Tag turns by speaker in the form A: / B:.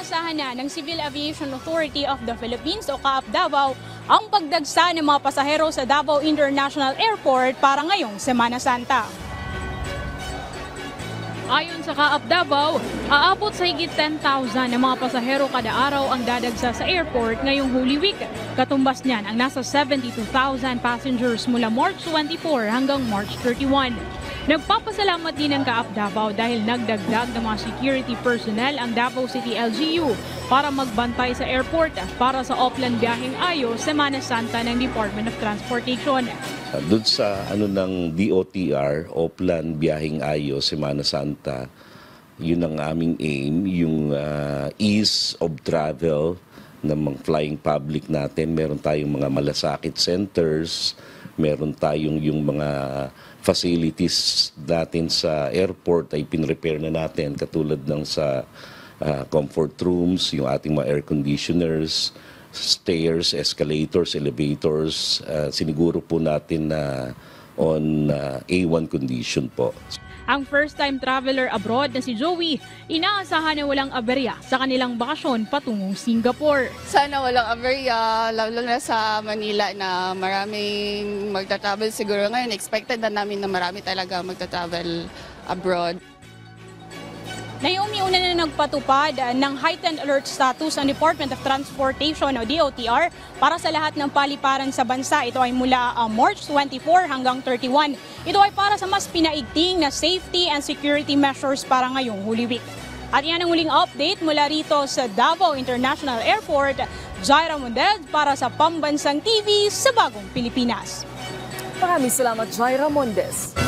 A: Inaasahan na ng Civil Aviation Authority of the Philippines o CAAP Davao ang pagdagsa ng mga pasahero sa Davao International Airport para ngayong Semana Santa. Ayon sa CAAP Davao, aabot sa higit 10,000 na mga pasahero kada araw ang dadagsa sa airport ngayong Holy Week. Katumbas niyan ang nasa 72,000 passengers mula March 24 hanggang March 31. Nagpapasalamat din ang CAAP Davao dahil nagdagdag ng mga security personnel ang Davao City LGU para magbantay sa airport para sa Oplan Biyaheng Ayo Semana Santa ng Department of Transportation.
B: Doon sa ng DOTR, Oplan Biyaheng Ayo Semana Santa, yun ang aming aim, yung ease of travel ng mga flying public natin. Meron tayong mga malasakit centers, meron tayong yung mga facilities natin sa airport ay pinrepair na natin katulad ng sa comfort rooms, yung ating mga air conditioners, stairs, escalators, elevators. Siniguro po natin na on A1 condition po.
A: Ang first-time traveler abroad na si Joey, inaasahan na walang aberya sa kanilang bakasyon patungong Singapore.
C: Sana walang aberya, lalo na sa Manila na maraming magta-travel siguro ngayon. Expected na namin na marami talaga magta-travel abroad.
A: Naomi, una na nagpatupad ng heightened alert status ang Department of Transportation o DOTR para sa lahat ng paliparan sa bansa. Ito ay mula March 24 hanggang 31. Ito ay para sa mas pinaigting na safety and security measures para ngayong Holy Week. At yan ang huling update mula rito sa Davao International Airport. Jaira Mundez para sa Pambansang TV sa Bagong Pilipinas.
D: Maraming salamat, Jaira Mundez.